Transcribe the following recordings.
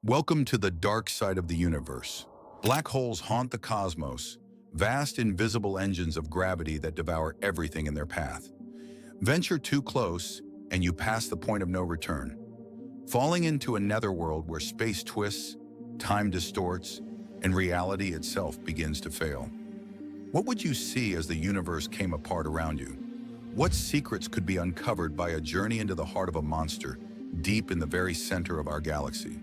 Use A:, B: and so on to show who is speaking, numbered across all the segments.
A: Welcome to the dark side of the universe. Black holes haunt the cosmos, vast invisible engines of gravity that devour everything in their path. Venture too close, and you pass the point of no return, falling into a netherworld where space twists, time distorts, and reality itself begins to fail. What would you see as the universe came apart around you? What secrets could be uncovered by a journey into the heart of a monster, deep in the very center of our galaxy?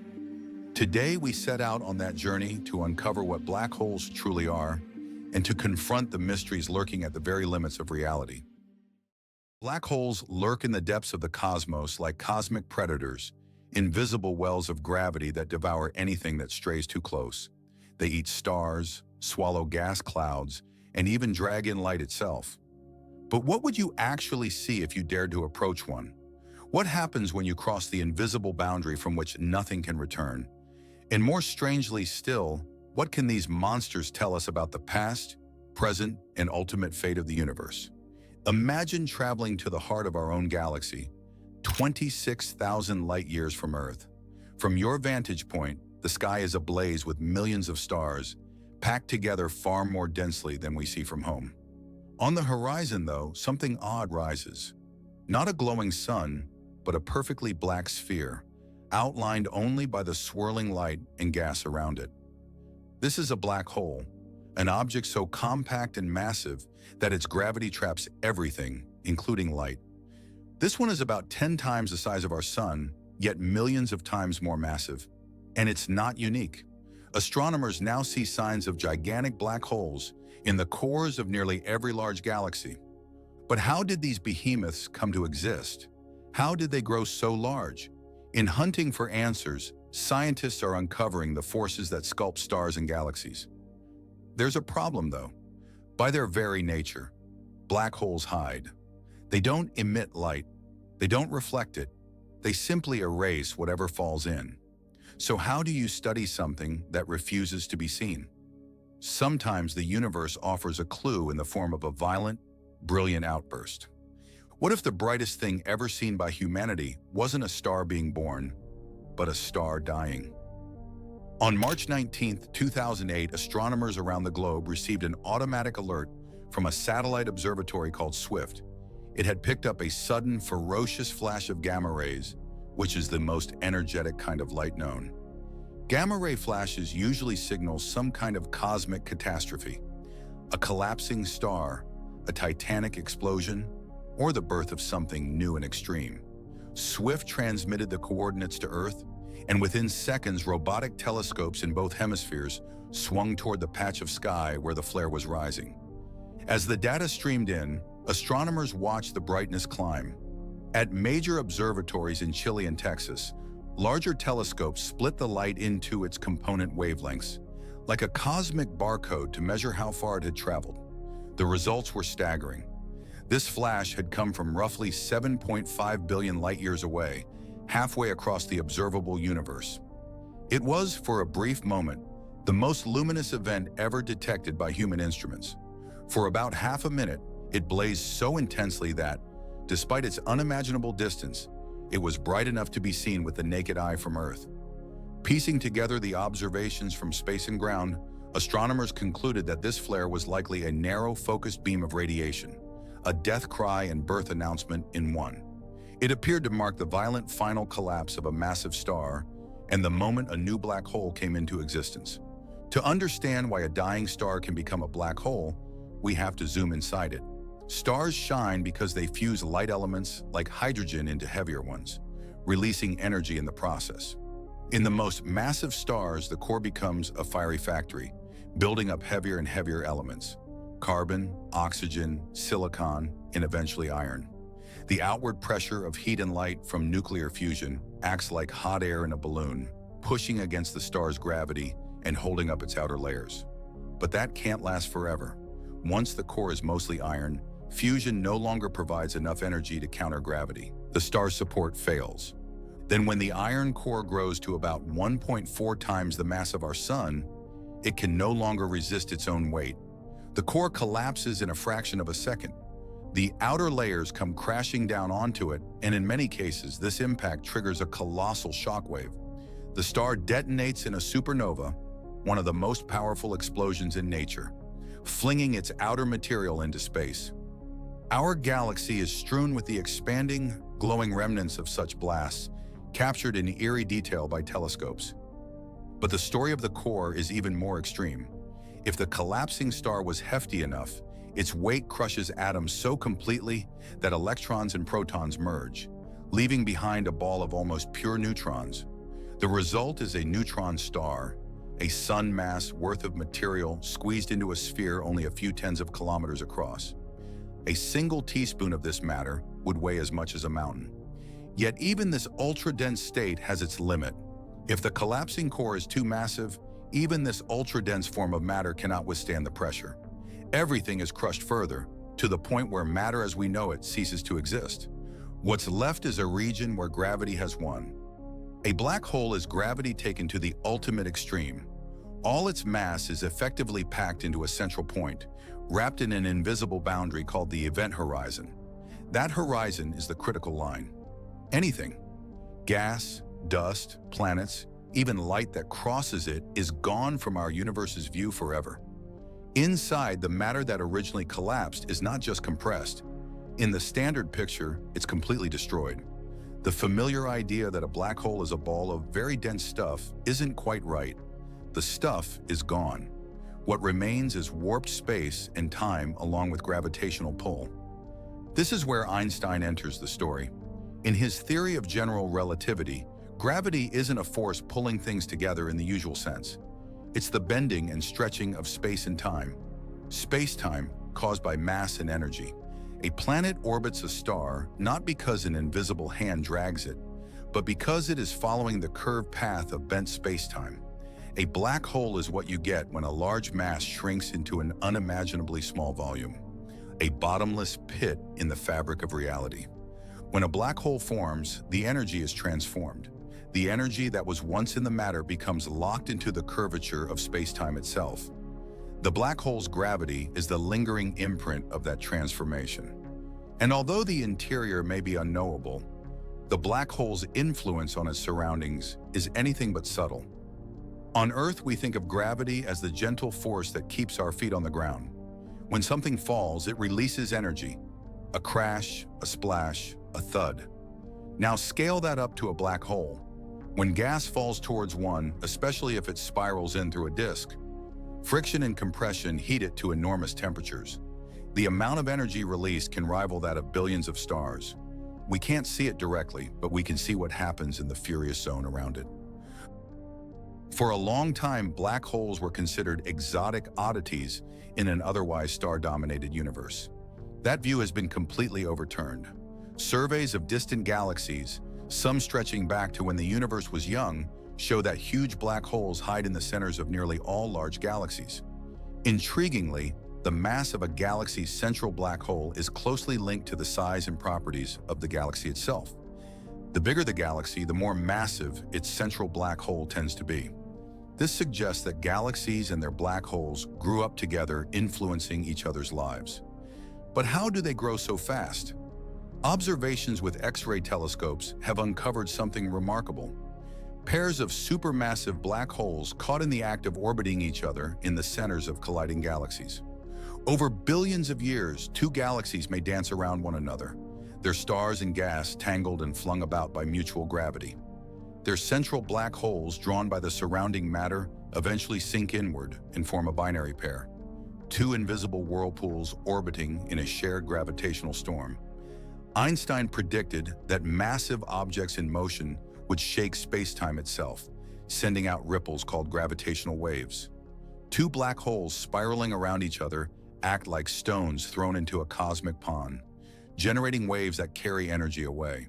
A: Today, we set out on that journey to uncover what black holes truly are and to confront the mysteries lurking at the very limits of reality. Black holes lurk in the depths of the cosmos like cosmic predators, invisible wells of gravity that devour anything that strays too close. They eat stars, swallow gas clouds, and even drag in light itself. But what would you actually see if you dared to approach one? What happens when you cross the invisible boundary from which nothing can return? And more strangely still, what can these monsters tell us about the past, present, and ultimate fate of the universe? Imagine traveling to the heart of our own galaxy, 26,000 light years from Earth. From your vantage point, the sky is ablaze with millions of stars, packed together far more densely than we see from home. On the horizon, though, something odd rises. Not a glowing sun, but a perfectly black sphere, outlined only by the swirling light and gas around it. This is a black hole, an object so compact and massive that its gravity traps everything, including light. This one is about 10 times the size of our sun, yet millions of times more massive. And it's not unique. Astronomers now see signs of gigantic black holes in the cores of nearly every large galaxy. But how did these behemoths come to exist? How did they grow so large? In hunting for answers, scientists are uncovering the forces that sculpt stars and galaxies. There's a problem, though. By their very nature, black holes hide. They don't emit light. They don't reflect it. They simply erase whatever falls in. So how do you study something that refuses to be seen? Sometimes the universe offers a clue in the form of a violent, brilliant outburst. What if the brightest thing ever seen by humanity wasn't a star being born, but a star dying? On March 19, 2008, astronomers around the globe received an automatic alert from a satellite observatory called SWIFT. It had picked up a sudden, ferocious flash of gamma rays, which is the most energetic kind of light known. Gamma ray flashes usually signal some kind of cosmic catastrophe, a collapsing star, a titanic explosion, or the birth of something new and extreme. SWIFT transmitted the coordinates to Earth, and within seconds, robotic telescopes in both hemispheres swung toward the patch of sky where the flare was rising. As the data streamed in, astronomers watched the brightness climb. At major observatories in Chile and Texas, larger telescopes split the light into its component wavelengths, like a cosmic barcode to measure how far it had traveled. The results were staggering. This flash had come from roughly 7.5 billion light-years away, halfway across the observable universe. It was, for a brief moment, the most luminous event ever detected by human instruments. For about half a minute, it blazed so intensely that, despite its unimaginable distance, it was bright enough to be seen with the naked eye from Earth. Piecing together the observations from space and ground, astronomers concluded that this flare was likely a narrow, focused beam of radiation, a death cry and birth announcement in one. It appeared to mark the violent final collapse of a massive star and the moment a new black hole came into existence. To understand why a dying star can become a black hole, we have to zoom inside it. Stars shine because they fuse light elements like hydrogen into heavier ones, releasing energy in the process. In the most massive stars, the core becomes a fiery factory, building up heavier and heavier elements: carbon, oxygen, silicon, and eventually iron. The outward pressure of heat and light from nuclear fusion acts like hot air in a balloon, pushing against the star's gravity and holding up its outer layers. But that can't last forever. Once the core is mostly iron, fusion no longer provides enough energy to counter gravity. The star's support fails. Then when the iron core grows to about 1.4 times the mass of our sun, it can no longer resist its own weight. The core collapses in a fraction of a second. The outer layers come crashing down onto it, and in many cases, this impact triggers a colossal shockwave. The star detonates in a supernova, one of the most powerful explosions in nature, flinging its outer material into space. Our galaxy is strewn with the expanding, glowing remnants of such blasts, captured in eerie detail by telescopes. But the story of the core is even more extreme. If the collapsing star was hefty enough, its weight crushes atoms so completely that electrons and protons merge, leaving behind a ball of almost pure neutrons. The result is a neutron star, a sun mass worth of material squeezed into a sphere only a few tens of kilometers across. A single teaspoon of this matter would weigh as much as a mountain. Yet even this ultra-dense state has its limit. If the collapsing core is too massive, even this ultra-dense form of matter cannot withstand the pressure. Everything is crushed further, to the point where matter as we know it ceases to exist. What's left is a region where gravity has won. A black hole is gravity taken to the ultimate extreme. All its mass is effectively packed into a central point, wrapped in an invisible boundary called the event horizon. That horizon is the critical line. Anything, gas, dust, planets, even light that crosses it is gone from our universe's view forever. Inside, the matter that originally collapsed is not just compressed. In the standard picture, it's completely destroyed. The familiar idea that a black hole is a ball of very dense stuff isn't quite right. The stuff is gone. What remains is warped space and time along with gravitational pull. This is where Einstein enters the story. In his theory of general relativity, gravity isn't a force pulling things together in the usual sense. It's the bending and stretching of space and time. Space-time caused by mass and energy. A planet orbits a star not because an invisible hand drags it, but because it is following the curved path of bent space-time. A black hole is what you get when a large mass shrinks into an unimaginably small volume. A bottomless pit in the fabric of reality. When a black hole forms, the energy is transformed. The energy that was once in the matter becomes locked into the curvature of space-time itself. The black hole's gravity is the lingering imprint of that transformation. And although the interior may be unknowable, the black hole's influence on its surroundings is anything but subtle. On Earth, we think of gravity as the gentle force that keeps our feet on the ground. When something falls, it releases energy. A crash, a splash, a thud. Now scale that up to a black hole. When gas falls towards one, especially if it spirals in through a disk, friction and compression heat it to enormous temperatures. The amount of energy released can rival that of billions of stars. We can't see it directly, but we can see what happens in the furious zone around it. For a long time, black holes were considered exotic oddities in an otherwise star-dominated universe. That view has been completely overturned. Surveys of distant galaxies, some stretching back to when the universe was young, show that huge black holes hide in the centers of nearly all large galaxies. Intriguingly, the mass of a galaxy's central black hole is closely linked to the size and properties of the galaxy itself. The bigger the galaxy, the more massive its central black hole tends to be. This suggests that galaxies and their black holes grew up together, influencing each other's lives. But how do they grow so fast? Observations with X-ray telescopes have uncovered something remarkable. Pairs of supermassive black holes caught in the act of orbiting each other in the centers of colliding galaxies. Over billions of years, two galaxies may dance around one another, their stars and gas tangled and flung about by mutual gravity. Their central black holes, drawn by the surrounding matter, eventually sink inward and form a binary pair. Two invisible whirlpools orbiting in a shared gravitational storm. Einstein predicted that massive objects in motion would shake space-time itself, sending out ripples called gravitational waves. Two black holes spiraling around each other act like stones thrown into a cosmic pond, generating waves that carry energy away.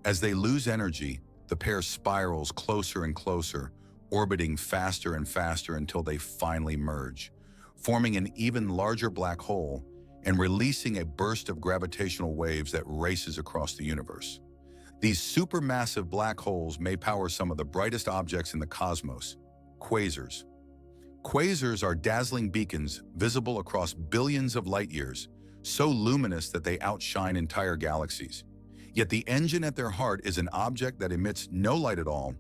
A: As they lose energy, the pair spirals closer and closer, orbiting faster and faster until they finally merge, forming an even larger black hole and releasing a burst of gravitational waves that races across the universe. These supermassive black holes may power some of the brightest objects in the cosmos, quasars. Quasars are dazzling beacons visible across billions of light years, so luminous that they outshine entire galaxies. Yet the engine at their heart is an object that emits no light at all.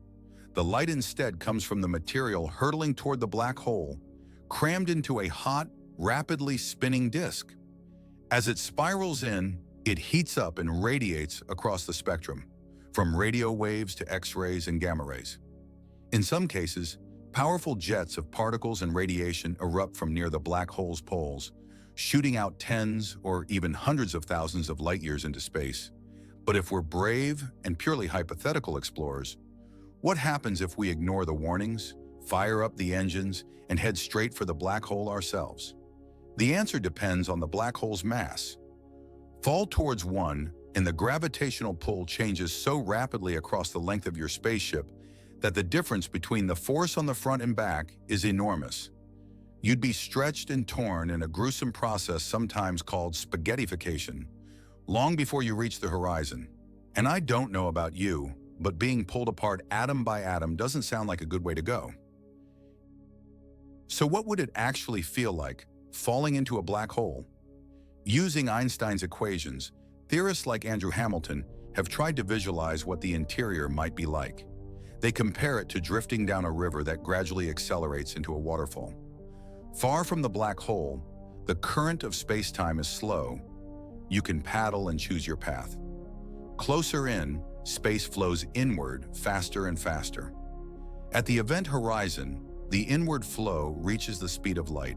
A: The light instead comes from the material hurtling toward the black hole, crammed into a hot, rapidly spinning disk. As it spirals in, it heats up and radiates across the spectrum, from radio waves to X-rays and gamma rays. In some cases, powerful jets of particles and radiation erupt from near the black hole's poles, shooting out tens or even hundreds of thousands of light years into space. But if we're brave and purely hypothetical explorers, what happens if we ignore the warnings, fire up the engines, and head straight for the black hole ourselves? The answer depends on the black hole's mass. Fall towards one, and the gravitational pull changes so rapidly across the length of your spaceship that the difference between the force on the front and back is enormous. You'd be stretched and torn in a gruesome process sometimes called spaghettification, long before you reach the horizon. And I don't know about you, but being pulled apart atom by atom doesn't sound like a good way to go. So what would it actually feel like, falling into a black hole? Using Einstein's equations, theorists like Andrew Hamilton have tried to visualize what the interior might be like. They compare it to drifting down a river that gradually accelerates into a waterfall. Far from the black hole, the current of space-time is slow. You can paddle and choose your path. Closer in, space flows inward faster and faster. At the event horizon, the inward flow reaches the speed of light.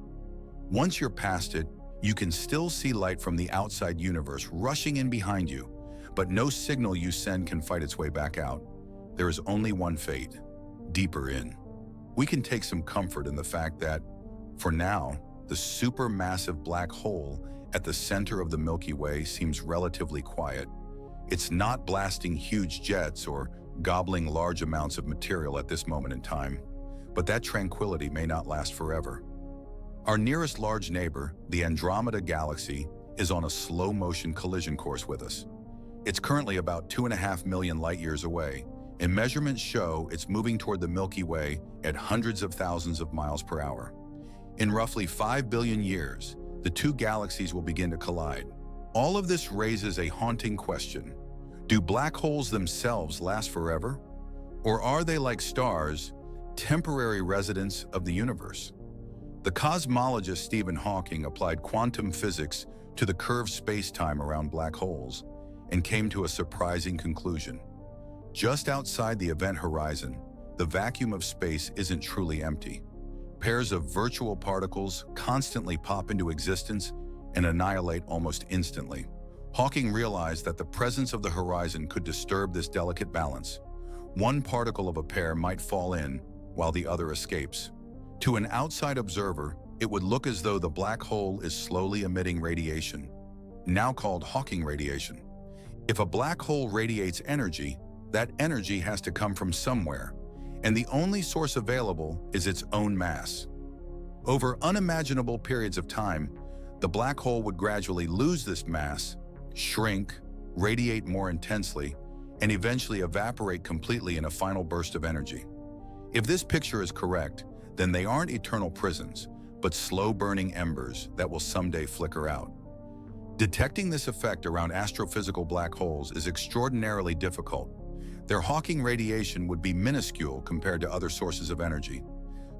A: Once you're past it, you can still see light from the outside universe rushing in behind you, but no signal you send can fight its way back out. There is only one fate: deeper in. We can take some comfort in the fact that, for now, the supermassive black hole at the center of the Milky Way seems relatively quiet. It's not blasting huge jets or gobbling large amounts of material at this moment in time, but that tranquility may not last forever. Our nearest large neighbor, the Andromeda Galaxy, is on a slow-motion collision course with us. It's currently about 2.5 million light-years away, and measurements show it's moving toward the Milky Way at hundreds of thousands of miles per hour. In roughly 5 billion years, the two galaxies will begin to collide. All of this raises a haunting question. Do black holes themselves last forever? Or are they like stars, temporary residents of the universe? The cosmologist Stephen Hawking applied quantum physics to the curved space-time around black holes and came to a surprising conclusion. Just outside the event horizon, the vacuum of space isn't truly empty. Pairs of virtual particles constantly pop into existence and annihilate almost instantly. Hawking realized that the presence of the horizon could disturb this delicate balance. One particle of a pair might fall in, while the other escapes. To an outside observer, it would look as though the black hole is slowly emitting radiation, now called Hawking radiation. If a black hole radiates energy, that energy has to come from somewhere, and the only source available is its own mass. Over unimaginable periods of time, the black hole would gradually lose this mass, shrink, radiate more intensely, and eventually evaporate completely in a final burst of energy. If this picture is correct, then they aren't eternal prisons, but slow-burning embers that will someday flicker out. Detecting this effect around astrophysical black holes is extraordinarily difficult. Their Hawking radiation would be minuscule compared to other sources of energy.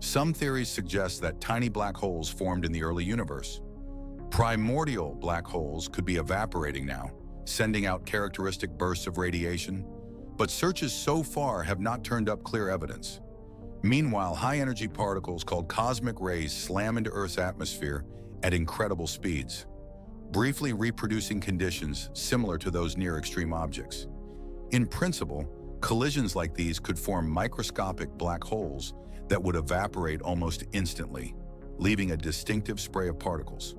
A: Some theories suggest that tiny black holes formed in the early universe. Primordial black holes could be evaporating now, sending out characteristic bursts of radiation, but searches so far have not turned up clear evidence. Meanwhile, high-energy particles called cosmic rays slam into Earth's atmosphere at incredible speeds, briefly reproducing conditions similar to those near extreme objects. In principle, collisions like these could form microscopic black holes that would evaporate almost instantly, leaving a distinctive spray of particles.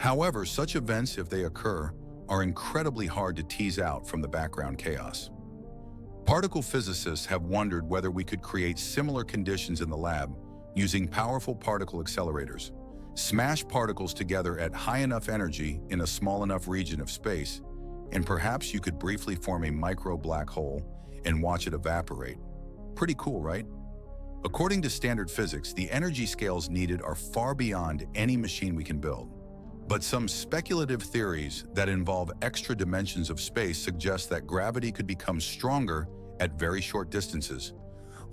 A: However, such events, if they occur, are incredibly hard to tease out from the background chaos. Particle physicists have wondered whether we could create similar conditions in the lab using powerful particle accelerators. Smash particles together at high enough energy in a small enough region of space, and perhaps you could briefly form a micro black hole and watch it evaporate. Pretty cool, right? According to standard physics, the energy scales needed are far beyond any machine we can build. But some speculative theories that involve extra dimensions of space suggest that gravity could become stronger at very short distances,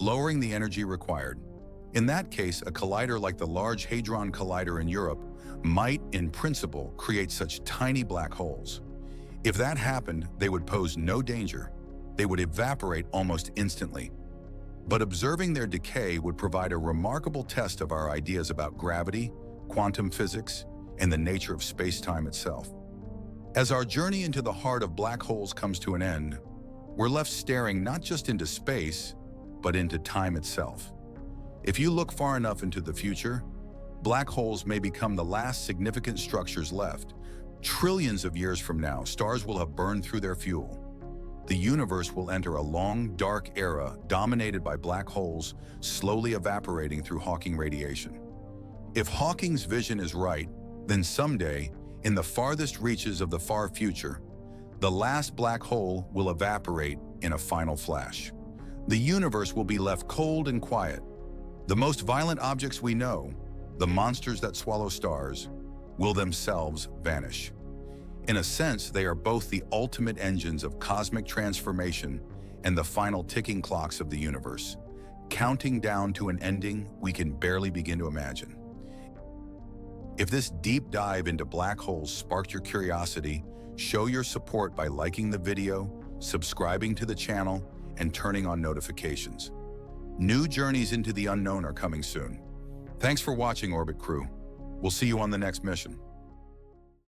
A: lowering the energy required. In that case, a collider like the Large Hadron Collider in Europe might, in principle, create such tiny black holes. If that happened, they would pose no danger. They would evaporate almost instantly. But observing their decay would provide a remarkable test of our ideas about gravity, quantum physics, and the nature of space-time itself. As our journey into the heart of black holes comes to an end, we're left staring not just into space, but into time itself. If you look far enough into the future, black holes may become the last significant structures left. Trillions of years from now, stars will have burned through their fuel. The universe will enter a long, dark era dominated by black holes, slowly evaporating through Hawking radiation. If Hawking's vision is right, then someday, in the farthest reaches of the far future, the last black hole will evaporate in a final flash. The universe will be left cold and quiet. The most violent objects we know, the monsters that swallow stars, will themselves vanish. In a sense, they are both the ultimate engines of cosmic transformation and the final ticking clocks of the universe, counting down to an ending we can barely begin to imagine. If this deep dive into black holes sparked your curiosity, show your support by liking the video, subscribing to the channel, and turning on notifications. New journeys into the unknown are coming soon. Thanks for watching, Orbit Crew. We'll see you on the next mission.